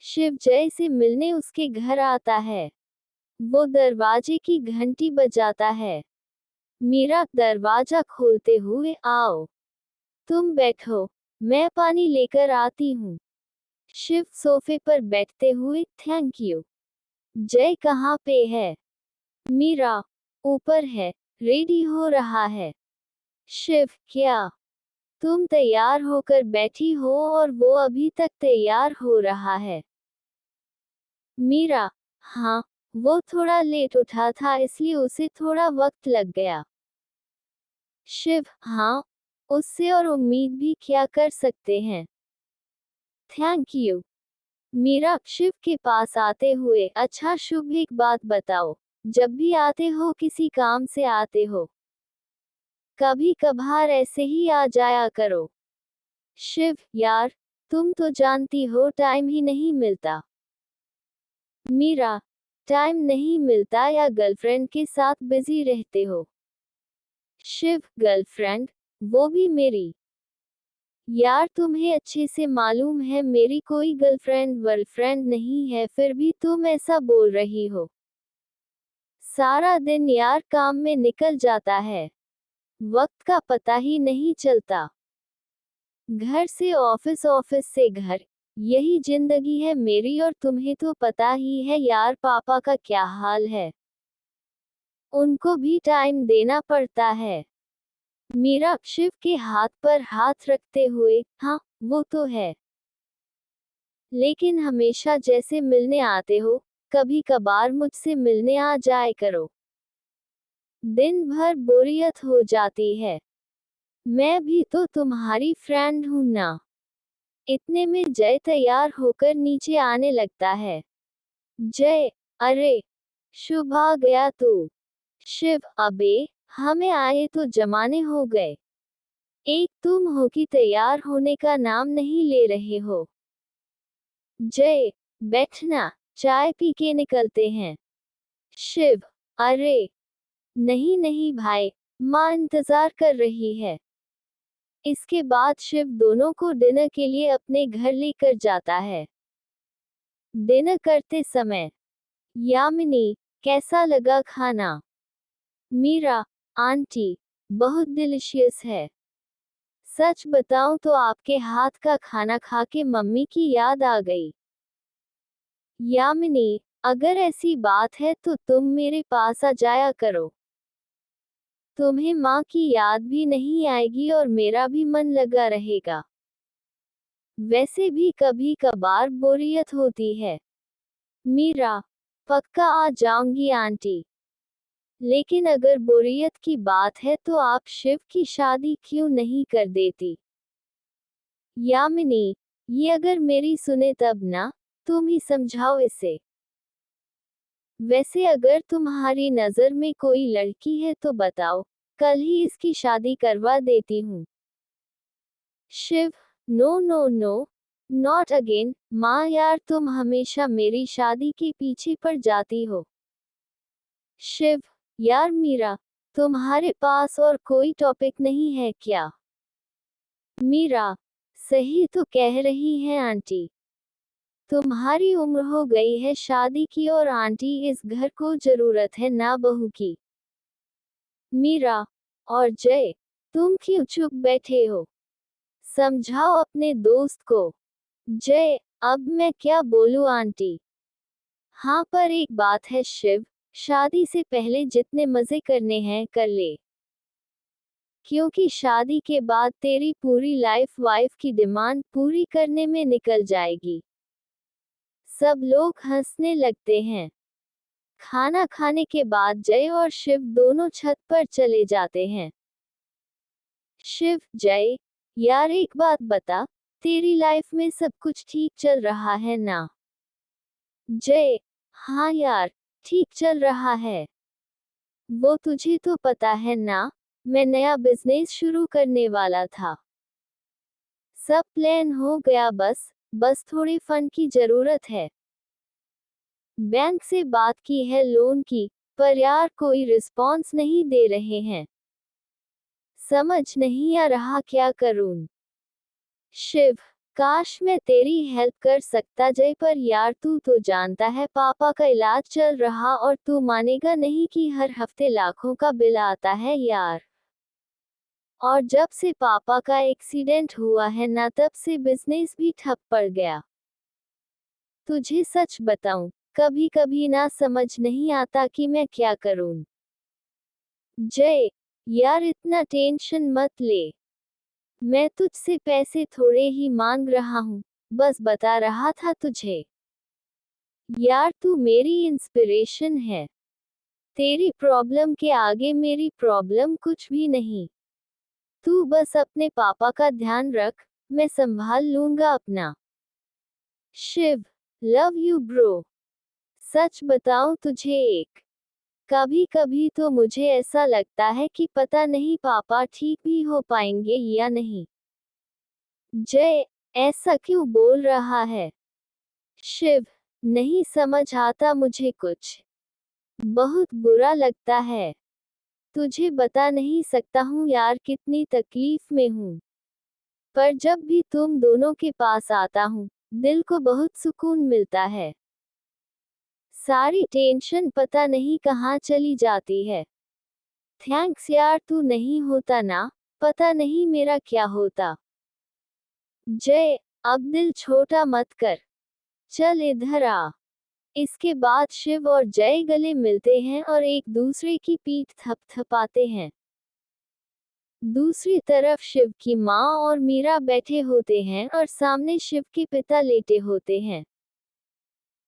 शिव जय से मिलने उसके घर आता है। वो दरवाजे की घंटी बजाता है। मीरा दरवाजा खोलते हुए, आओ, तुम बैठो, मैं पानी लेकर आती हूँ। शिव सोफे पर बैठते हुए, थैंक यू। जय कहाँ पे है? मीरा, ऊपर है, रेडी हो रहा है। शिव, क्या तुम तैयार होकर बैठी हो और वो अभी तक तैयार हो रहा है? मीरा, हाँ, वो थोड़ा लेट उठा था इसलिए उसे थोड़ा वक्त लग गया। शिव, हाँ, उससे और उम्मीद भी क्या कर सकते हैं। Thank you. मीरा शिव के पास आते हुए, अच्छा शुभ, एक बात बताओ, जब भी आते हो किसी काम से आते हो? कभी कभार ऐसे ही आ जाया करो। शिव, यार, तुम तो जानती हो टाइम ही नहीं मिलता। मीरा, टाइम नहीं मिलता या गर्लफ्रेंड के साथ बिजी रहते हो? शिव, गर्लफ्रेंड, वो भी मेरी। यार तुम्हें अच्छे से मालूम है मेरी कोई गर्लफ्रेंड वर्लफ्रेंड नहीं है, फिर भी तुम ऐसा बोल रही हो। सारा दिन यार काम में निकल जाता है, वक्त का पता ही नहीं चलता। घर से ऑफिस, ऑफिस से घर, यही जिंदगी है मेरी, और तुम्हें तो पता ही है यार पापा का क्या हाल है, उनको भी टाइम देना पड़ता है। मीरा शिव के हाथ पर हाथ रखते हुए, हाँ, वो तो है, लेकिन हमेशा जैसे मिलने आते हो, कभी कभार मुझसे मिलने आ जाए करो। दिन भर बोरियत हो जाती है। मैं भी तो तुम्हारी फ्रेंड हूं ना। इतने में जय तैयार होकर नीचे आने लगता है। जय, अरे, शुभ आ गया तू। शिव, अबे, हमें आए तो जमाने हो गए। एक तुम हो कि तैयार होने का नाम नहीं ले रहे हो। जय, बैठना, चाय पी के निकलते हैं। शिव, अरे, नहीं नहीं भाई, माँ इंतजार कर रही है। इसके बाद शिव दोनों को डिनर के लिए अपने घर लेकर जाता है। डिनर करते समय, यामिनी, कैसा लगा खाना? मीरा, आंटी, बहुत डिलिशियस है। सच बताऊं तो आपके हाथ का खाना खा के मम्मी की याद आ गई। यामिनी, अगर ऐसी बात है तो तुम मेरे पास आ जाया करो। तुम्हें माँ की याद भी नहीं आएगी और मेरा भी मन लगा रहेगा। वैसे भी कभी कभार बोरियत होती है। मीरा, पक्का आ जाऊंगी आंटी। लेकिन अगर बोरियत की बात है तो आप शिव की शादी क्यों नहीं कर देती? यामिनी, ये अगर मेरी सुने तब ना, तुम ही समझाओ इसे। वैसे अगर तुम्हारी नजर में कोई लड़की है तो बताओ, कल ही इसकी शादी करवा देती हूँ। Shiv, no no no, not again, माँ यार तुम हमेशा मेरी शादी के पीछे पड़ जाती हो। शिव, यार मीरा, तुम्हारे पास और कोई टॉपिक नहीं है क्या? मीरा, सही तो कह रही हैं आंटी। तुम्हारी उम्र हो गई है शादी की और आंटी इस घर को जरूरत है ना बहू की। मीरा, और जय, तुम क्यों चुप बैठे हो? समझाओ अपने दोस्त को। जय, अब मैं क्या बोलूं आंटी? हाँ पर एक बात है शिव, शादी से पहले जितने मजे करने हैं कर ले, क्योंकि शादी के बाद तेरी पूरी लाइफ वाइफ की डिमांड पूरी करने में निकल जाएगी। सब लोग हंसने लगते हैं। खाना खाने के बाद जय और शिव दोनों छत पर चले जाते हैं। शिव, जय, यार एक बात बता, तेरी लाइफ में सब कुछ ठीक चल रहा है ना? जय, हाँ यार, ठीक चल रहा है। वो तुझे तो पता है ना, मैं नया बिजनेस शुरू करने वाला था। सब प्लान हो गया, बस थोड़े फंड की जरूरत है। बैंक से बात की है लोन की, पर यार कोई रिस्पॉन्स नहीं दे रहे हैं। समझ नहीं आ रहा क्या करूं। शिव, काश मैं तेरी हेल्प कर सकता जय, पर यार तू तो जानता है पापा का इलाज चल रहा और तू मानेगा नहीं कि हर हफ्ते लाखों का बिल आता है यार। और जब से पापा का एक्सीडेंट हुआ है ना, तब से बिजनेस भी ठप पड़ गया। तुझे सच बताऊं, कभी कभी ना समझ नहीं आता कि मैं क्या करूं। जय, यार इतना टेंशन मत ले। मैं तुझसे पैसे थोड़े ही मांग रहा हूँ, बस बता रहा था तुझे। यार तू मेरी इंस्पिरेशन है। तेरी प्रॉब्लम के आगे मेरी प्रॉब्लम कुछ भी नहीं। तू बस अपने पापा का ध्यान रख, मैं संभाल लूंगा अपना। Shiv, love you bro. सच बताऊं तुझे एक, कभी कभी तो मुझे ऐसा लगता है कि पता नहीं पापा ठीक भी हो पाएंगे या नहीं। जय, ऐसा क्यों बोल रहा है? शिव, नहीं समझ आता मुझे कुछ। बहुत बुरा लगता है। तुझे बता नहीं सकता हूँ यार कितनी तकलीफ में हूँ। पर जब भी तुम दोनों के पास आता हूँ, दिल को बहुत सुकून मिलता है। सारी टेंशन पता नहीं कहाँ चली जाती है। थैंक्स यार, तू नहीं होता ना, पता नहीं मेरा क्या होता। जय, अब दिल छोटा मत कर। चल इधर आ। इसके बाद शिव और जय गले मिलते हैं और एक दूसरे की पीठ थपथपाते हैं। दूसरी तरफ शिव की माँ और मीरा बैठे होते हैं और सामने शिव के पिता लेटे होते हैं।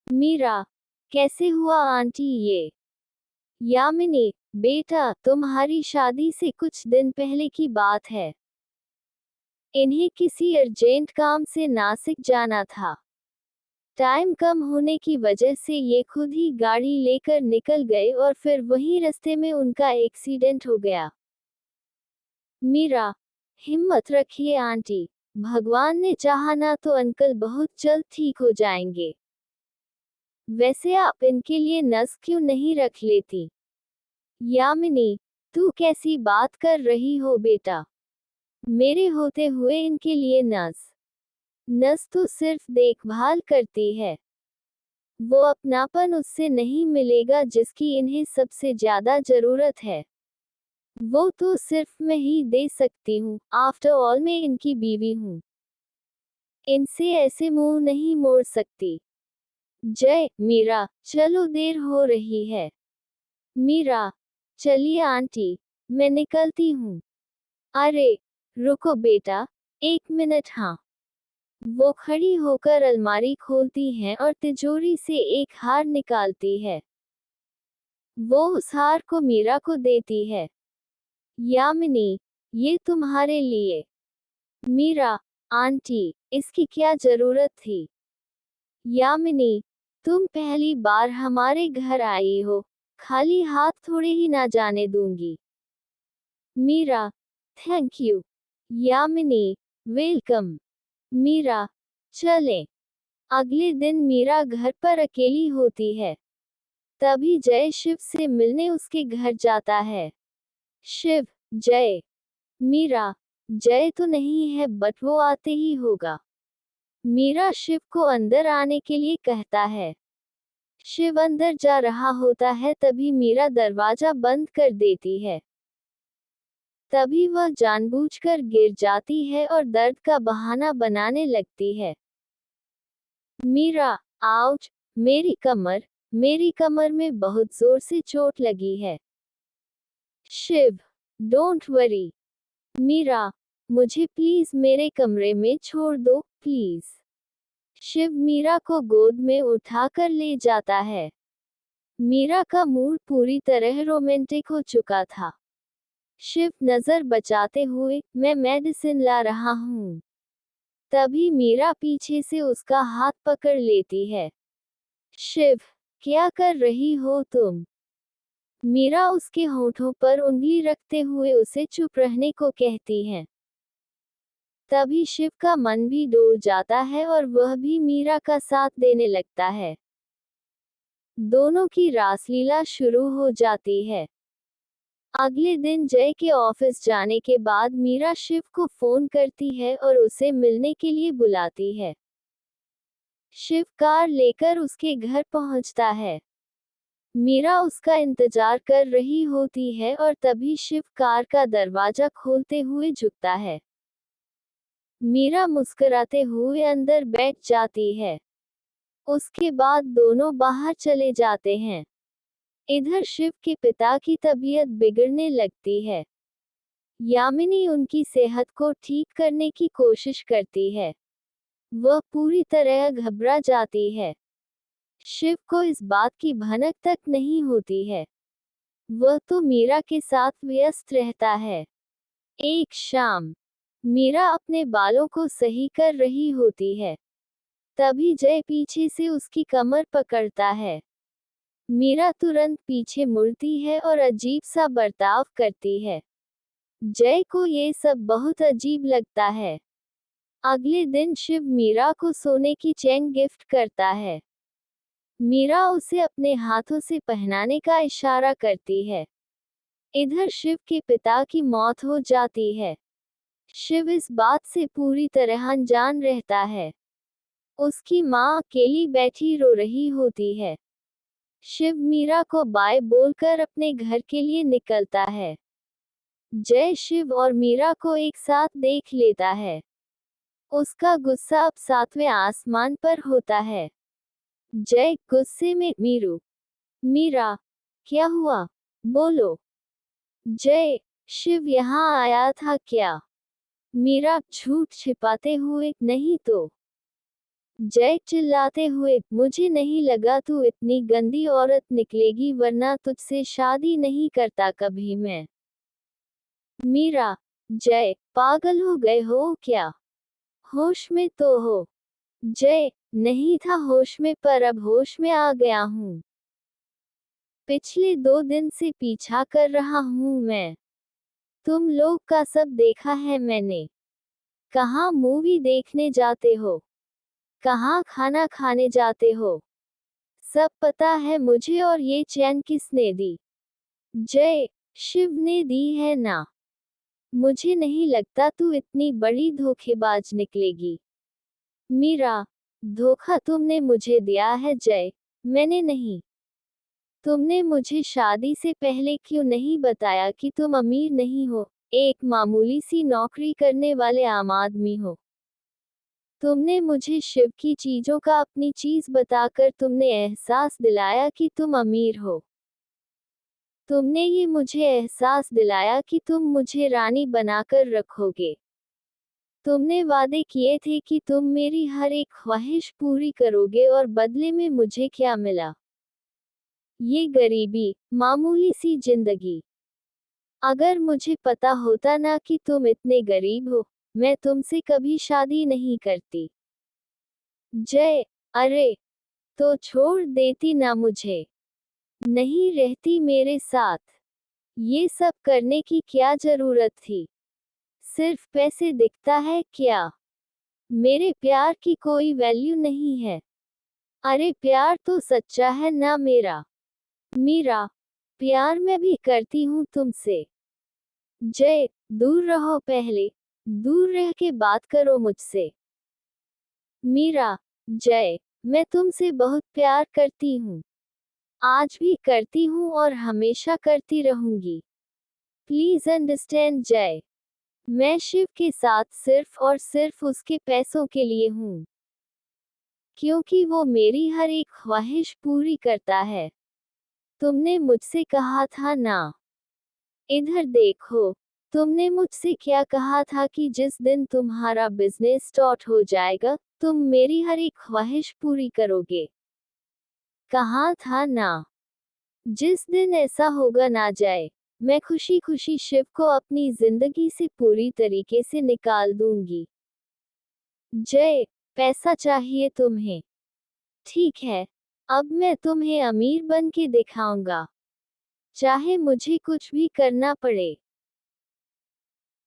मीरा, कैसे हुआ आंटी ये? यामिनी, बेटा तुम्हारी शादी से कुछ दिन पहले की बात है। इन्हें किसी अर्जेंट काम से नासिक जाना था। टाइम कम होने की वजह से ये खुद ही गाड़ी लेकर निकल गए और फिर वहीं रास्ते में उनका एक्सीडेंट हो गया। मीरा, हिम्मत रखिए आंटी, भगवान ने चाहा ना तो अंकल बहुत जल्द ठीक हो जाएंगे। वैसे आप इनके लिए नस क्यों नहीं रख लेती? यामिनी, तू कैसी बात कर रही हो बेटा? मेरे होते हुए इनके लिए नस नस तो सिर्फ देखभाल करती है। वो अपनापन उससे नहीं मिलेगा जिसकी इन्हें सबसे ज्यादा जरूरत है। वो तो सिर्फ मैं ही दे सकती हूँ, आफ्टर ऑल मैं इनकी बीवी हूँ। इनसे ऐसे मुंह नहीं मोड़ सकती। जय, मीरा, चलो देर हो रही है। मीरा, चलिए आंटी, मैं निकलती हूँ। अरे, रुको बेटा, एक मिनट। हाँ। वो खड़ी होकर अलमारी खोलती हैं और तिजोरी से एक हार निकालती है। वो उस हार को मीरा को देती है। यामिनी, ये तुम्हारे लिए। मीरा, आंटी, इसकी क्या जरूरत थी? यामिनी, तुम पहली बार हमारे घर आई हो, खाली हाथ थोड़े ही ना जाने दूंगी। Meera, thank you. Yamini, welcome. Meera, चलें। अगले दिन मीरा घर पर अकेली होती है। तभी जय शिव से मिलने उसके घर जाता है। शिव, जय। मीरा, जय तो नहीं है बट वो आते ही होगा। मीरा शिव को अंदर आने के लिए कहता है। शिव अंदर जा रहा होता है तभी मीरा दरवाजा बंद कर देती है। तभी वह जानबूझकर गिर जाती है और दर्द का बहाना बनाने लगती है। मीरा, आउच, मेरी कमर में बहुत जोर से चोट लगी है। Shiv, don't worry. मीरा, मुझे प्लीज मेरे कमरे में छोड़ दो, प्लीज। शिव मीरा को गोद में उठाकर ले जाता है। मीरा का मूड पूरी तरह रोमांटिक हो चुका था। शिव नजर बचाते हुए, मैं मेडिसिन ला रहा हूँ। तभी मीरा पीछे से उसका हाथ पकड़ लेती है। शिव, क्या कर रही हो तुम? मीरा उसके होठों पर उंगली रखते हुए उसे चुप रहने को कहती है। तभी शिव का मन भी डोल जाता है और वह भी मीरा का साथ देने लगता है। दोनों की रासलीला शुरू हो जाती है। अगले दिन जय के ऑफिस जाने के बाद मीरा शिव को फोन करती है और उसे मिलने के लिए बुलाती है। शिव कार लेकर उसके घर पहुंचता है। मीरा उसका इंतजार कर रही होती है और तभी शिव कार का दरवाजा खोलते हुए झुकता है। मीरा मुस्कुराते हुए अंदर बैठ जाती है। उसके बाद दोनों बाहर चले जाते हैं। इधर शिव के पिता की तबीयत बिगड़ने लगती है। यामिनी उनकी सेहत को ठीक करने की कोशिश करती है। वह पूरी तरह घबरा जाती है। शिव को इस बात की भनक तक नहीं होती है। वह तो मीरा के साथ व्यस्त रहता है। एक शाम मीरा अपने बालों को सही कर रही होती है। तभी जय पीछे से उसकी कमर पकड़ता है। मीरा तुरंत पीछे मुड़ती है और अजीब सा बर्ताव करती है। जय को ये सब बहुत अजीब लगता है। अगले दिन शिव मीरा को सोने की चेन गिफ्ट करता है। मीरा उसे अपने हाथों से पहनाने का इशारा करती है। इधर शिव के पिता की मौत हो जाती है। शिव इस बात से पूरी तरह अनजान रहता है। उसकी माँ अकेली बैठी रो रही होती है। शिव मीरा को बाय बोलकर अपने घर के लिए निकलता है। जय शिव और मीरा को एक साथ देख लेता है। उसका गुस्सा अब 7वें आसमान पर होता है। जय गुस्से में मीरा, क्या हुआ? बोलो। जय, शिव यहाँ आया था क्या? मीरा झूठ छिपाते हुए, नहीं तो। जय चिल्लाते हुए, मुझे नहीं लगा तू इतनी गंदी औरत निकलेगी, वरना तुझसे शादी नहीं करता कभी मैं। मीरा, जय, पागल हो गए हो क्या? होश में तो हो। जय, नहीं था होश में, पर अब होश में आ गया हूँ। पिछले 2 दिन से पीछा कर रहा हूँ मैं। तुम लोग का सब देखा है मैंने। कहाँ मूवी देखने जाते हो, कहाँ खाना खाने जाते हो, सब पता है मुझे। और ये चैन किसने दी? जय, शिव ने दी है ना। मुझे नहीं लगता तू इतनी बड़ी धोखेबाज निकलेगी। मीरा, धोखा तुमने मुझे दिया है जय, मैंने नहीं। तुमने मुझे शादी से पहले क्यों नहीं बताया कि तुम अमीर नहीं हो, एक मामूली सी नौकरी करने वाले आम आदमी हो। तुमने मुझे शिव की चीजों का अपनी चीज बताकर तुमने एहसास दिलाया कि तुम अमीर हो। तुमने ये मुझे एहसास दिलाया कि तुम मुझे रानी बनाकर रखोगे। तुमने वादे किए थे कि तुम मेरी हर एक ख्वाहिश पूरी करोगे, और बदले में मुझे क्या मिला? ये गरीबी, मामूली सी जिंदगी। अगर मुझे पता होता ना कि तुम इतने गरीब हो, मैं तुमसे कभी शादी नहीं करती। जय, अरे, तो छोड़ देती ना मुझे, नहीं रहती मेरे साथ। ये सब करने की क्या जरूरत थी? सिर्फ पैसे दिखता है क्या? मेरे प्यार की कोई वैल्यू नहीं है। अरे प्यार तो सच्चा है ना मेरा। मीरा, प्यार मैं भी करती हूँ तुमसे। जय, दूर रहो पहले, दूर रह के बात करो मुझसे। मीरा, जय, मैं तुमसे बहुत प्यार करती हूँ। आज भी करती हूँ और हमेशा करती रहूंगी। प्लीज अंडरस्टैंड जय। मैं शिव के साथ सिर्फ और सिर्फ उसके पैसों के लिए हूँ, क्योंकि वो मेरी हर एक ख्वाहिश पूरी करता है। तुमने मुझसे कहा था ना, इधर देखो, तुमने मुझसे क्या कहा था कि जिस दिन तुम्हारा बिजनेस स्टार्ट हो जाएगा, तुम मेरी हर एक ख्वाहिश पूरी करोगे। कहा था ना। जिस दिन ऐसा होगा ना जाए, मैं खुशी खुशी शिव को अपनी जिंदगी से पूरी तरीके से निकाल दूंगी। जय, पैसा चाहिए तुम्हें? ठीक है, अब मैं तुम्हें अमीर बन के दिखाऊंगा, चाहे मुझे कुछ भी करना पड़े।